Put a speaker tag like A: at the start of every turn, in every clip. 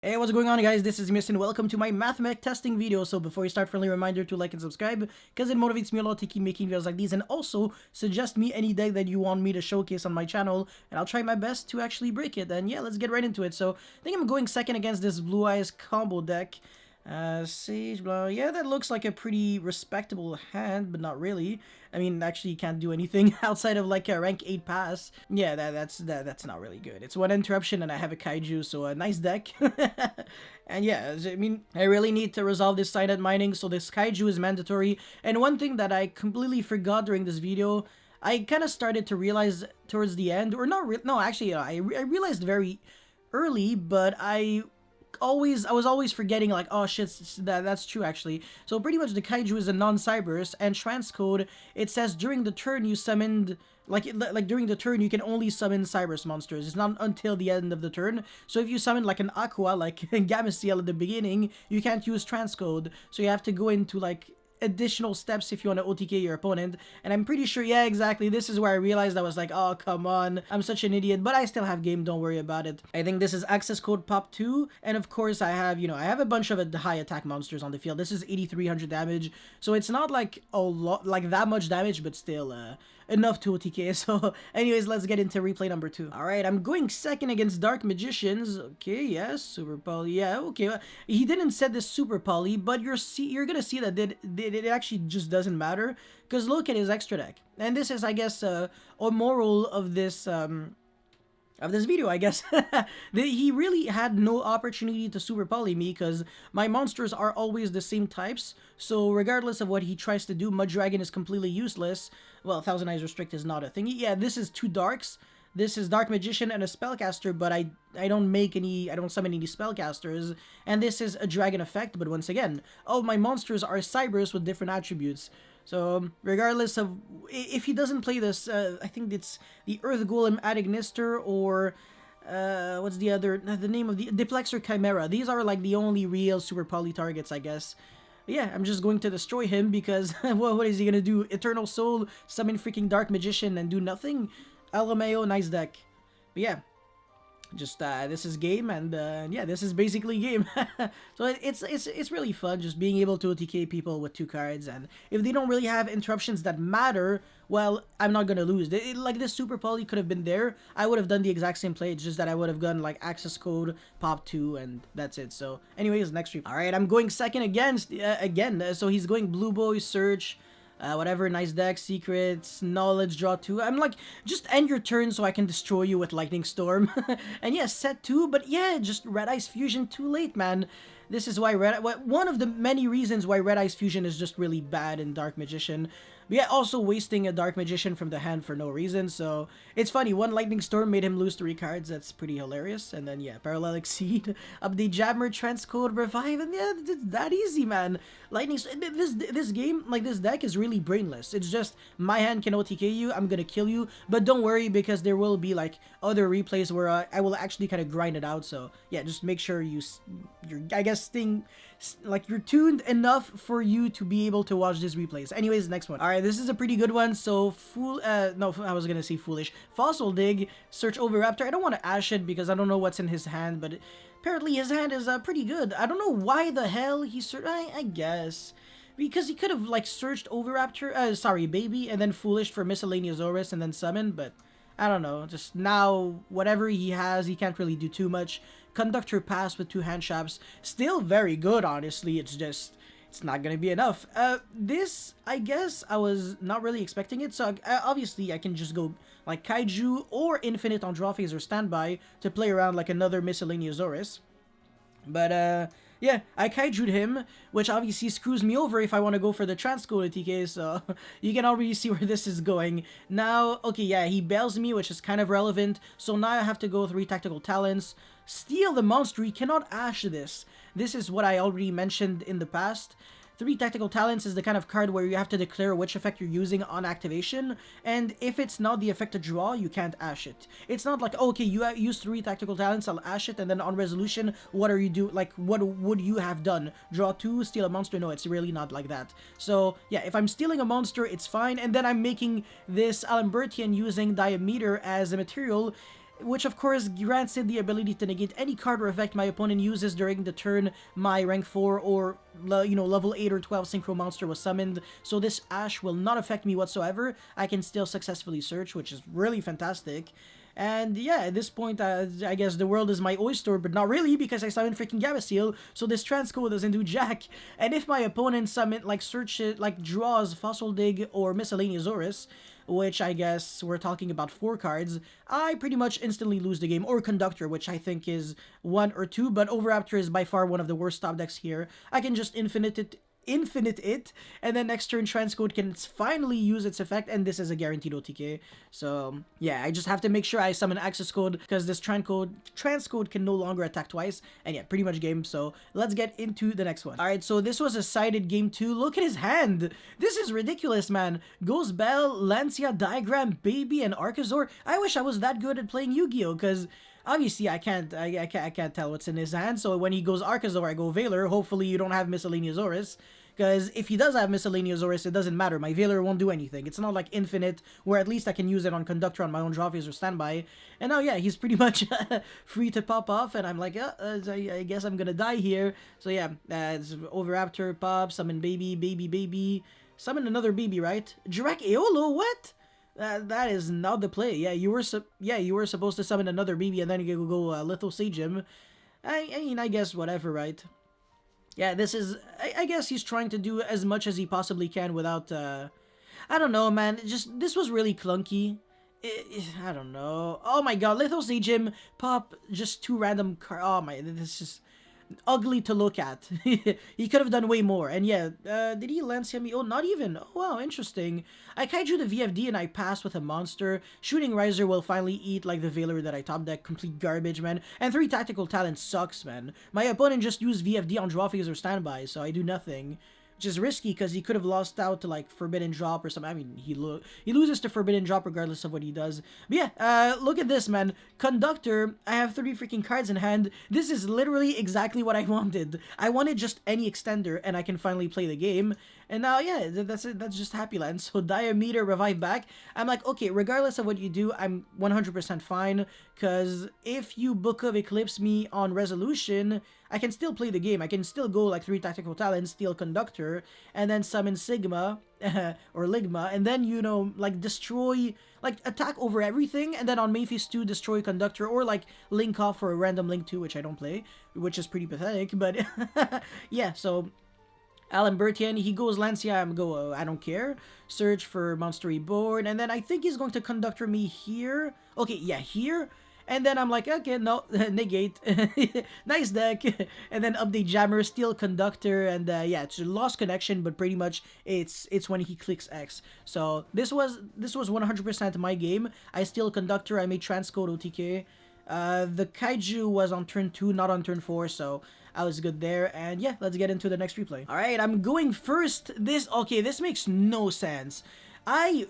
A: Hey, what's going on guys? This is Miss and welcome to my Mathmech testing video. So before you start, friendly reminder to like and subscribe because it motivates me a lot to keep making videos like these, and also suggest me any deck that you want me to showcase on my channel and I'll try my best to actually break it. And yeah, let's get right into it. So I think I'm going second against this Blue Eyes combo deck. Sage, blah, yeah, that looks like a pretty respectable hand, but not really. I mean, actually, you can't do anything outside of like a rank 8 pass. Yeah, that's not really good. It's one interruption and I have a kaiju, so a nice deck. And yeah, I mean, I really need to resolve this silent mining, so this kaiju is mandatory. And one thing that I completely forgot during this video, I kind of started to realize towards the end, or not, no, actually, I realized very early, but I was always forgetting, like, oh shit, that's true actually. So pretty much the kaiju is a non-cybers, and transcode, it says during the turn you summoned, like during the turn you can only summon cybers monsters. It's not until the end of the turn. So if you summon like an aqua, like Gameciel at the beginning, you can't use transcode, so you have to go into like additional steps if you want to OTK your opponent. And I'm pretty sure, yeah, exactly, this is where I realized I was like, oh, come on, I'm such an idiot, but I still have game, don't worry about it. I think this is access code pop 2, and of course I have, I have a bunch of high attack monsters on the field. This is 8300 damage, so it's not like a lot, like that much damage, but still, enough to OTK. So anyways, let's get into replay number 2. Alright, I'm going second against Dark Magicians. Okay, yes, Super Poly, yeah, okay. He didn't set this Super Poly, but you're gonna see that it actually just doesn't matter, because look at his extra deck. And this is, I guess, a moral of this video, I guess. He really had no opportunity to super poly me, because my monsters are always the same types, so regardless of what he tries to do, Mud Dragon is completely useless. Well, Thousand Eyes Restrict is not a thing. Yeah, this is 2 darks. This is Dark Magician and a Spellcaster, but I don't summon any Spellcasters. And this is a Dragon effect, but once again, all my monsters are Cybers with different attributes. So, regardless of, if he doesn't play this, I think it's the Earth Golem Adignister, or, what's the name of the Diplexer Chimera. These are like the only real super poly targets, I guess. Yeah, I'm just going to destroy him because, well, what is he gonna do? Eternal Soul, summon freaking Dark Magician and do nothing? LMAO, nice deck. But yeah, just this is game, and yeah, this is basically game. So it's really fun just being able to OTK people with 2 cards, and if they don't really have interruptions that matter, well, I'm not gonna lose. Like this Super Poly could have been there, I would have done the exact same play. It's just that I would have gone like access code pop 2, and that's it. So anyways, next stream. All right, I'm going second against again. So he's going Blue Boy Search. Whatever, nice deck, secrets, knowledge, draw 2. I'm like, just end your turn so I can destroy you with Lightning Storm. And yeah, set 2, but yeah, just Red Eyes Fusion too late, man. This is why one of the many reasons why Red Eyes Fusion is just really bad in Dark Magician. But yeah, also wasting a Dark Magician from the hand for no reason, so it's funny. One Lightning Storm made him lose 3 cards, that's pretty hilarious. And then yeah, Parallel Exceed, update Jammer, Transcode, Revive, and yeah, it's that easy, man. Lightning, this game, like this deck is really brainless. It's just, my hand can OTK you, I'm gonna kill you, but don't worry because there will be like other replays where I will actually kind of grind it out. So yeah, just make sure you're, I guess, like you're tuned enough for you to be able to watch these replays. Anyways, next one. Alright, this is a pretty good one. So no, I was gonna say foolish. Fossil Dig, search over Raptor. I don't want to ash it because I don't know what's in his hand, but apparently his hand is pretty good. I don't know why the hell he I guess because he could have like searched over Raptor, sorry, Baby, and then foolish for Miscellaneous Oris and then summon, but I don't know, just now, whatever he has, he can't really do too much. Conductor Pass with 2 hand traps, still very good, honestly. It's just, it's not gonna be enough. This, I guess, I was not really expecting it, so obviously I can just go like Kaiju or Infinite on draw phase or standby to play around like another Miscellaneous Oris. But, yeah, I Kaiju'd him, which obviously screws me over if I want to go for the Transcode OTK, so you can already see where this is going. Now, okay, yeah, he bails me, which is kind of relevant, so now I have to go 3 Tactical Talents, steal the monster. He cannot ash this. This is what I already mentioned in the past. 3 Tactical Talents is the kind of card where you have to declare which effect you're using on activation, and if it's not the effect to draw, you can't ash it. It's not like, okay, you use 3 Tactical Talents, I'll ash it, and then on resolution, what are you like, what would you have done? Draw 2, steal a monster? No, it's really not like that. So, yeah, if I'm stealing a monster, it's fine, and then I'm making this Alambertian using Diameter as a material. which of course grants it the ability to negate any card or effect my opponent uses during the turn my rank 4 or level 8 or 12 synchro monster was summoned. So this Ash will not affect me whatsoever. I can still successfully search, which is really fantastic. And yeah, at this point, I guess the world is my oyster, but not really, because I summon freaking Gamma Seal, so this transcode doesn't do jack. And if my opponent summon, draws Fossil Dig or Miscellaneous Oris, which I guess we're talking about 4 cards, I pretty much instantly lose the game. Or Conductor, which I think is 1 or 2, but Overraptor is by far one of the worst top decks here. I can just infinite it, and then next turn transcode can finally use its effect, and this is a guaranteed OTK. So yeah, I just have to make sure I summon access code, because this transcode can no longer attack twice, and yeah, pretty much game. So let's get into the next one. All right, so this was a sided game 2. Look at his hand. This is ridiculous, man. Ghost Bell, Lancia, Diagram, Baby, and Archosaur. I wish I was that good at playing Yu-Gi-Oh, because obviously I can't tell what's in his hand. So when he goes Archosaur, I go Valor. Hopefully you don't have Miscellaneous Oris, because if he does have Miscellaneous Oris, it doesn't matter. My Valor won't do anything. It's not like Infinite, where at least I can use it on Conductor on my own draw phase or standby. And now, yeah, he's pretty much free to pop off, and I'm like, I guess I'm gonna die here. So yeah, it's Overraptor, pop, summon baby, summon another baby, right? Jirek Aeolo, what? That is not the play. Yeah, you were supposed to summon another baby, and then you go Lithal Sage him. I mean, I guess whatever, right? Yeah, this is... I guess he's trying to do as much as he possibly can without... I don't know, man. This was really clunky. I don't know. Oh my god, Lithal Sage him, pop just 2 random cards. Oh my... This is ugly to look at. He could have done way more. And yeah, did he Lancia me? Oh, not even. Oh, wow, interesting. I kaiju the VFD and I pass with a monster. Shooting Riser will finally eat like the Valor that I top deck. Complete garbage, man. And 3 Tactical Talent sucks, man. My opponent just used VFD on draw phase or standby, so I do nothing. Which is risky because he could have lost out to like Forbidden Drop or something. I mean, he loses to Forbidden Drop regardless of what he does. But yeah, look at this, man. Conductor, I have 30 freaking cards in hand. This is literally exactly what I wanted. I wanted just any extender and I can finally play the game. And now, yeah, that's it. That's just Happy Land. So Diameter, Revive back. I'm like, okay, regardless of what you do, I'm 100% fine. Because if you Book of Eclipse me on Resolution, I can still play the game. I can still go like 3 Tactical Talents, steal Conductor, and then summon Sigma, or Ligma, and then, you know, like destroy, like attack over everything, and then on Mayphase 2, destroy Conductor, or like Link off for a random Link 2, which I don't play, which is pretty pathetic, but yeah, so... Alan Bertian, he goes Lancia, I'm go, I don't care. Search for Monster Reborn, and then I think he's going to Conductor me here. Okay, yeah, here. And then I'm like, okay, no, negate. Nice deck. And then update Jammer, steal Conductor, and yeah, it's a lost connection, but pretty much it's when he clicks X. So this was 100% my game. I steal Conductor, I made transcode OTK. The Kaiju was on turn 2, not on turn 4, so I was good there. And yeah, let's get into the next replay. Alright, I'm going first. This makes no sense. I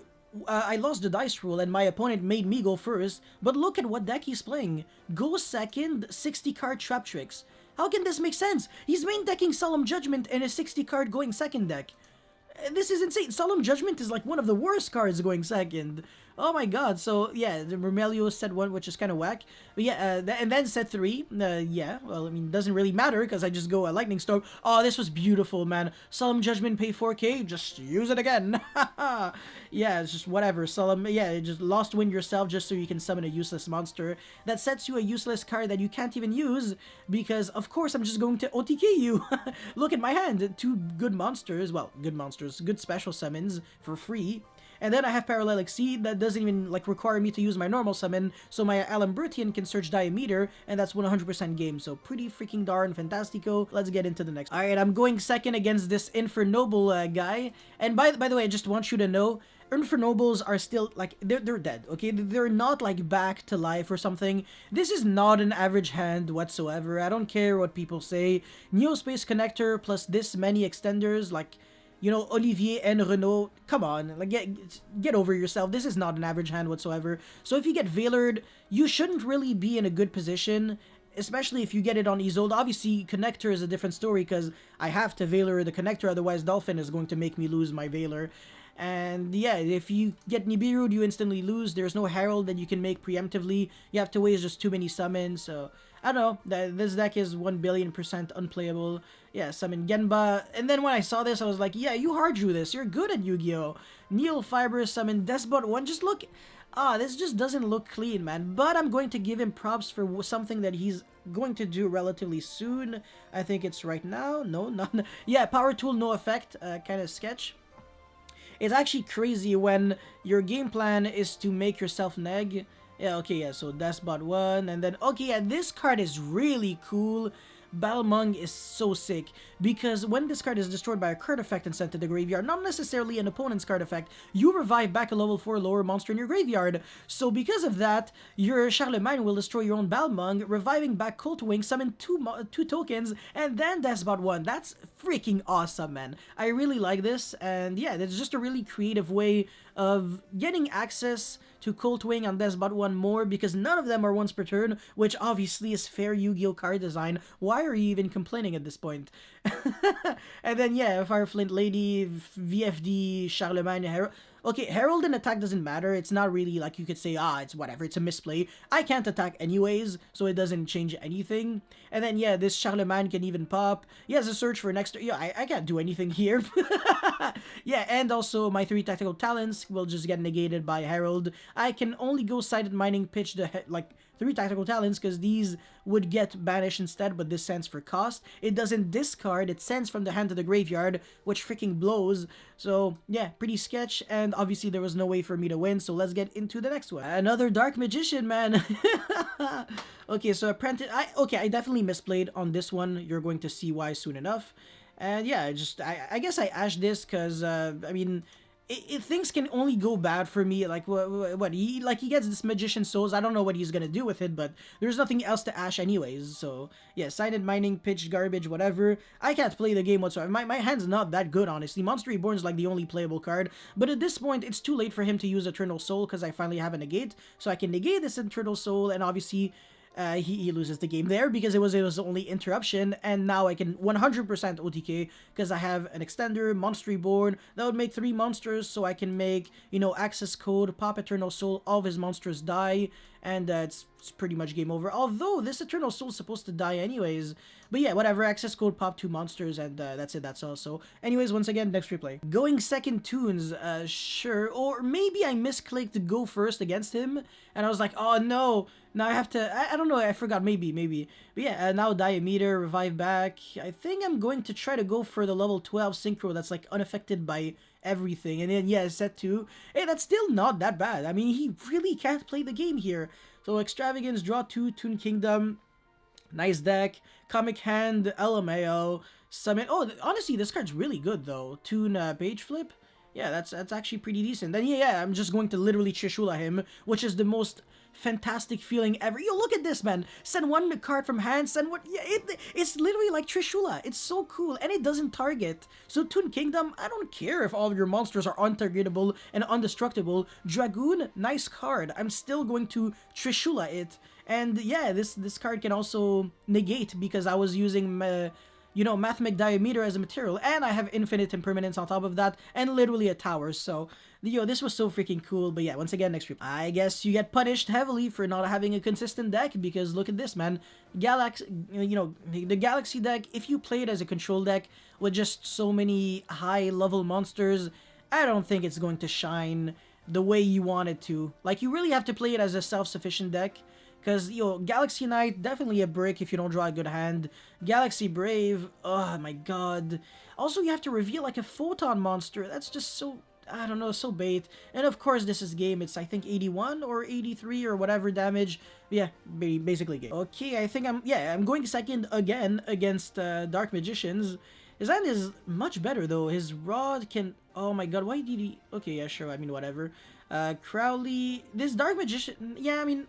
A: lost the dice roll and my opponent made me go first, but look at what deck he's playing. Go second, 60 card Trap Tricks. How can this make sense? He's main decking Solemn Judgment and a 60 card going second deck. This is insane. Solemn Judgment is like one of the worst cards going second. Oh my god. So yeah, the Romelio set 1, which is kind of whack. But yeah, and then set 3. Yeah, well, I mean, doesn't really matter because I just go a Lightning Storm. Oh, this was beautiful, man. Solemn Judgment, pay 4k, just use it again. Yeah, it's just whatever. Solemn, yeah, just Lost Wind yourself just so you can summon a useless monster. That sets you a useless card that you can't even use because, of course, I'm just going to OTK you. Look at my hand. 2 good monsters. Well, good monsters. Good special summons for free. And then I have Parallelic Seed that doesn't even like require me to use my normal summon, so my Alambertian can search Diameter, and that's 100% game. So pretty freaking darn fantastico. Let's get into the next. Alright, I'm going second against this Infernoble guy. And by the way, I just want you to know, Infernobles are still, like, they're dead, okay? They're not, like, back to life or something. This is not an average hand whatsoever. I don't care what people say. Neospace Connector plus this many extenders, like... You know, Olivier and Renault, come on, like get over yourself. This is not an average hand whatsoever. So if you get Valored, you shouldn't really be in a good position. especially if you get it on Isolde. Obviously, Connector is a different story because I have to Veiler the Connector, otherwise Dolphin is going to make me lose my Veiler. And yeah, if you get Nibiru, you instantly lose. There's no Herald that you can make preemptively. You have to waste just too many summons, so I don't know. This deck is 1,000,000,000% unplayable. Yeah, summon Genba. And then when I saw this, I was like, yeah, you hard drew this. You're good at Yu-Gi-Oh! Neil Fiber, summon Despot 1. Just look. This just doesn't look clean, man. But I'm going to give him props for something that he's going to do relatively soon. I think it's right now. No, none. Yeah, Power Tool, no effect. Kind of sketch. It's actually crazy when your game plan is to make yourself neg. Yeah, okay, yeah, so Despot 1, and then, okay, yeah, this card is really cool. Balmung is so sick, because when this card is destroyed by a card effect and sent to the graveyard, not necessarily an opponent's card effect, you revive back a level 4 lower monster in your graveyard. So because of that, your Charlemagne will destroy your own Balmung, reviving back Coltwing, summon two tokens, and then Despot 1. That's freaking awesome, man. I really like this, and yeah, it's just a really creative way of getting access to Coltwing and Despot 1 more, because none of them are once per turn, which obviously is fair Yu-Gi-Oh! Card design. Why are you even complaining at this point? And then yeah, Fireflint Lady, VFD, Charlemagne, Herald. Okay, Herald and attack doesn't matter. It's not really like you could say, it's whatever, it's a misplay. I can't attack anyways, so it doesn't change anything. And then yeah, this Charlemagne can even pop. He has a search for next. Yeah, I can't do anything here. Yeah, and also my 3 tactical talents will just get negated by Herald. I can only go sided mining, pitch the 3 tactical talents, because these would get banished instead, but this sends for cost. It doesn't discard, it sends from the hand to the graveyard, which freaking blows. So yeah, pretty sketch, and obviously there was no way for me to win, so let's get into the next one. Another Dark Magician, man. Okay, so Apprentice, I definitely misplayed on this one. You're going to see why soon enough. And yeah, I guess I ashed this because, I mean, things can only go bad for me. Like, what he gets this Magician Souls. I don't know what he's gonna do with it, but there's nothing else to ash anyways. So yeah, sided mining, pitch, garbage, whatever. I can't play the game whatsoever. My hand's not that good, honestly. Monster Reborn's like the only playable card, but at this point it's too late for him to use Eternal Soul because I finally have a negate, so I can negate this Eternal Soul, and obviously he loses the game there because it was only interruption, and now I can 100% OTK because I have an extender, Monster Reborn, that would make 3 monsters, so I can make, you know, access code, pop Eternal Soul, all of his monsters die, and it's pretty much game over. Although this Eternal Soul is supposed to die anyways, but yeah, whatever, access code, pop 2 monsters, and that's it, that's all. So anyways, once again, next replay. Going second Toons, sure, or maybe I misclicked to go first against him, and I was like, oh no, now I have to, I don't know, I forgot, maybe. But yeah, now Diameter, revive back. I think I'm going to try to go for the level 12 Synchro that's like unaffected by everything. And then yeah, set 2. Hey, that's still not that bad. I mean, he really can't play the game here. So Extravagance, draw 2, Toon Kingdom. Nice deck. Comic Hand, LMAO. Summon. Oh, honestly, this card's really good though. Toon Page Flip. Yeah, that's actually pretty decent. Then yeah, I'm just going to literally Trishula him, which is the most fantastic feeling ever. Yo, look at this, man. Send 1 card from hand, send one. Yeah, it's literally like Trishula. It's so cool, and it doesn't target. So Toon Kingdom, I don't care if all of your monsters are untargetable and undestructible. Dragoon, nice card. I'm still going to Trishula it. And yeah, this card can also negate because I was using you know, Mathmech Diameter as a material, and I have infinite impermanence on top of that, and literally a tower, so, yo, this was so freaking cool. But yeah, once again, next week, I guess you get punished heavily for not having a consistent deck, because look at this, man. You know, the Galaxy deck, if you play it as a control deck with just so many high-level monsters, I don't think it's going to shine the way you want it to. Like, you really have to play it as a self-sufficient deck. Because, yo, Galaxy Knight, definitely a brick if you don't draw a good hand. Galaxy Brave, oh my god. Also, you have to reveal like a Photon monster. That's just so, I don't know, so bait. And of course, this is game. It's, I think, 81 or 83 or whatever damage. Yeah, basically game. Okay, I think I'm going second again against Dark Magicians. His hand is much better, though. His Rod can... Oh my god, why did he... Okay, yeah, sure, I mean, whatever. Crowley... This Dark Magician... Yeah, I mean...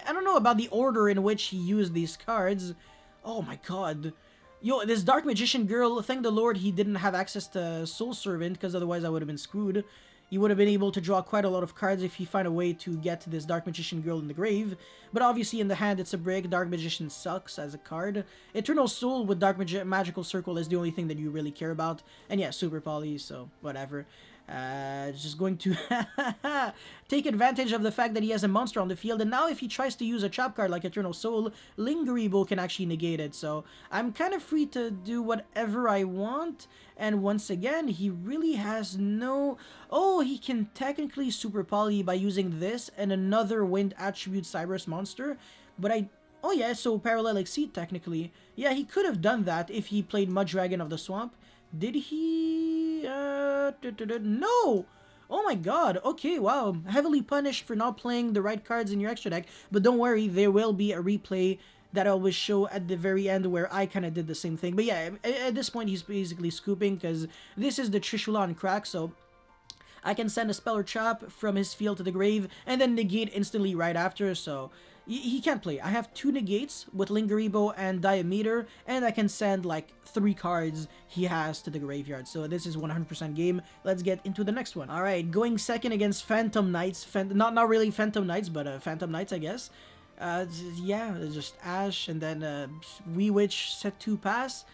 A: I don't know about the order in which he used these cards. Oh my god. Yo, this Dark Magician girl, thank the Lord he didn't have access to Soul Servant, because otherwise I would have been screwed. you would have been able to draw quite a lot of cards if you find a way to get to this Dark Magician girl in the grave. But obviously in the hand it's a brick. Dark Magician sucks as a card. Eternal Soul with Magical Circle is the only thing that you really care about. And yeah, Super Poly, so whatever. Just going to take advantage of the fact that he has a monster on the field, and now if he tries to use a trap card like Eternal Soul, Lingerable can actually negate it, so I'm kind of free to do whatever I want. And once again, he really has no... Oh, he can technically Super Poly by using this and another Wind Attribute Cyberus monster, but Oh yeah, so Parallel Exceed technically. Yeah, he could have done that if he played Muddragon of the Swamp. Did he? No! Oh my god, okay, wow. Heavily punished for not playing the right cards in your extra deck. But don't worry, there will be a replay that I'll always show at the very end where I kind of did the same thing. But yeah, at this point he's basically scooping because this is the Trishula on crack, so I can send a Spell or Trap from his field to the grave and then negate instantly right after, so... He can't play. I have 2 negates with Lingerable and Diameter, and I can send like 3 cards he has to the graveyard. So this is 100% game. Let's get into the next one. Alright, going second against Phantom Knights. Not really Phantom Knights, but Phantom Knights, I guess. Yeah, just Ash, and then Wee Witch set 2 pass.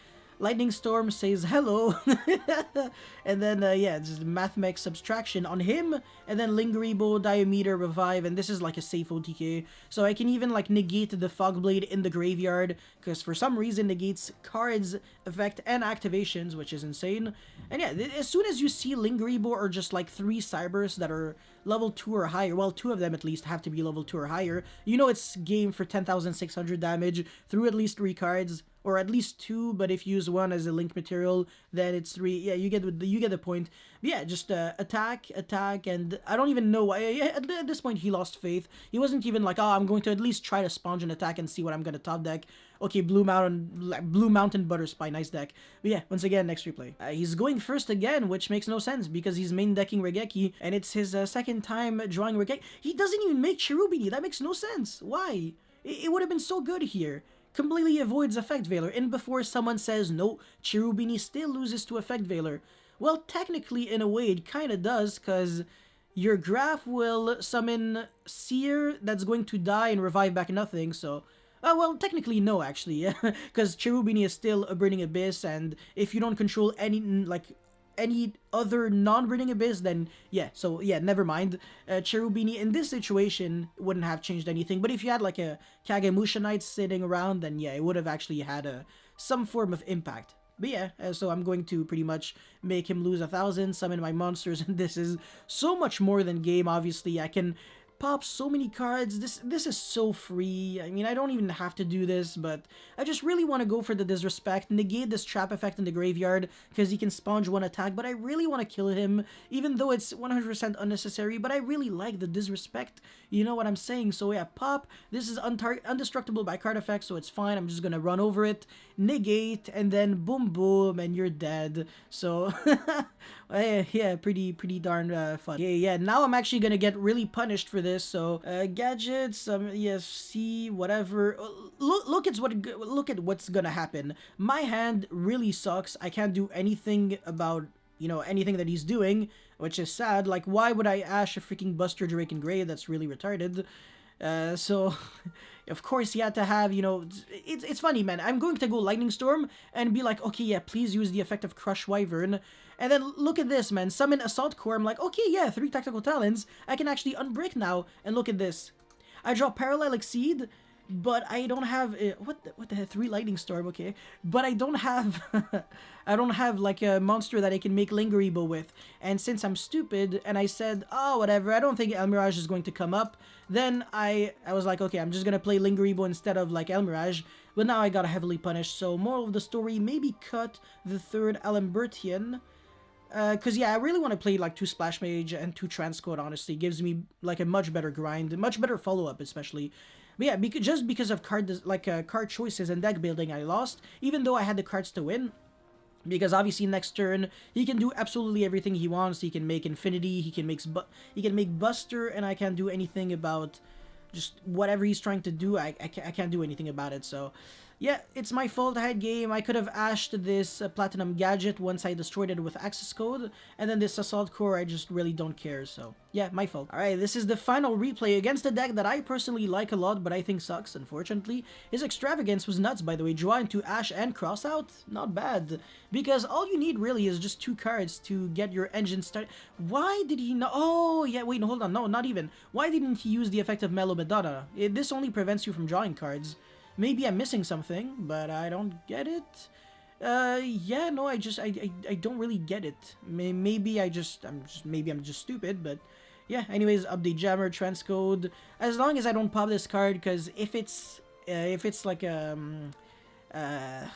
A: Lightning Storm says hello, and then, yeah, just Mathmech Subtraction on him, and then Lingerable, Diameter, Revive, and this is like a safe OTK, so I can even, like, negate the Fogblade in the graveyard, because for some reason negates cards, effect, and activations, which is insane. And yeah, as soon as you see Lingerable or just, like, 3 Cybers that are level 2 or higher, well, 2 of them at least have to be level 2 or higher, you know it's game for 10,600 damage through at least 3 cards. Or at least 2, but if you use 1 as a link material, then it's 3. Yeah, you get the point. But yeah, just attack, and I don't even know why. At this point, he lost faith. He wasn't even like, oh, I'm going to at least try to sponge an attack and see what I'm going to top deck. Okay, Blue Mountain Butterspy, nice deck. But yeah, once again, next replay. He's going first again, which makes no sense because he's main decking Regeki, and it's his second time drawing Regeki. He doesn't even make Cherubini. That makes no sense. Why? It would have been so good here. Completely avoids Effect Veiler, and before someone says, no, Cherubini still loses to Effect Veiler. Well, technically, in a way, it kinda does, because your graph will summon Seer that's going to die and revive back nothing, so... well, technically, no, actually, because Cherubini is still a Burning Abyss, and if you don't control any other non-Burning Abyss, then yeah, so yeah, never mind. Cherubini in this situation wouldn't have changed anything, but if you had like a Kagemusha Knight sitting around, then yeah, it would have actually had some form of impact. But yeah, so I'm going to pretty much make him lose 1,000, summon my monsters, and this is so much more than game, obviously. I can pop so many cards. This is so free. I mean, I don't even have to do this, but I just really want to go for the disrespect, negate this trap effect in the graveyard because he can sponge 1 attack, but I really want to kill him, even though it's 100% unnecessary, but I really like the disrespect, you know what I'm saying? So yeah, pop. This is undestructible by card effect, so it's fine. I'm just gonna run over it, negate, and then boom boom, and you're dead. So yeah, pretty darn fun. Yeah, now I'm actually gonna get really punished for this. So gadgets, yes, see, whatever. Look at what's gonna happen. My hand really sucks. I can't do anything about, you know, anything that he's doing, which is sad. Like, why would I Ash a freaking Buster Drake and Gray? That's really retarded. So of course he had to have, you know, it's funny, man. I'm going to go Lightning Storm and be like, okay, yeah, please use the effect of Crush Wyvern. And then look at this, man. Summon Assault Core. I'm like, okay, yeah, 3 Tactical Talons. I can actually unbreak now. And look at this. I draw Parallel Exceed, but I don't have what the heck, 3 Lightning Storm, okay, but I don't have I don't have like a monster that I can make Lingerable with. And since I'm stupid and I said, oh, whatever, I don't think Elmirage is going to come up, then I was like, okay, I'm just gonna play Lingerable instead of like Elmirage. But now I got heavily punished. So moral of the story, maybe cut the 3rd Alambertian. Because yeah, I really want to play like 2 Splash Mage and 2 Transcode, honestly. Gives me like a much better grind, much better follow-up especially. But yeah, just because of card choices and deck building, I lost, even though I had the cards to win. Because obviously next turn, he can do absolutely everything he wants. He can make Infinity, he can make Buster, and I can't do anything about just whatever he's trying to do. I can't do anything about it, so... Yeah, it's my fault I had game. I could have ashed this Platinum Gadget once I destroyed it with access code, and then this Assault Core, I just really don't care, so yeah, my fault. Alright, this is the final replay against a deck that I personally like a lot, but I think sucks, unfortunately. His Extravagance was nuts, by the way. Draw into Ash and Crossout? Not bad. Because all you need really is just 2 cards to get your engine started. Why did he not? Oh, yeah, wait, no, hold on. No, not even. Why didn't he use the effect of Mellow Madonna? This only prevents you from drawing cards. Maybe I'm missing something, but I don't get it. Yeah, no, I don't really get it. Maybe I'm just stupid, but yeah. Anyways, update jammer, transcode. As long as I don't pop this card, because if it's like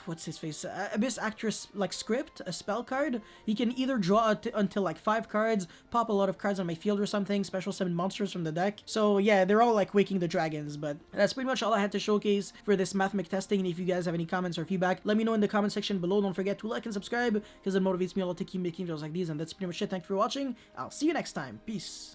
A: what's his face, Abyss Actress like script, a spell card, he can either draw until like 5 cards, pop a lot of cards on my field or something, special summon monsters from the deck. So yeah, they're all like Waking the Dragons, but that's pretty much all I had to showcase for this Mathmech testing. And if you guys have any comments or feedback, let me know in the comment section below. Don't forget to like and subscribe, because it motivates me a lot to keep making videos like these. And that's pretty much it. Thank you for watching. I'll see you next time. Peace.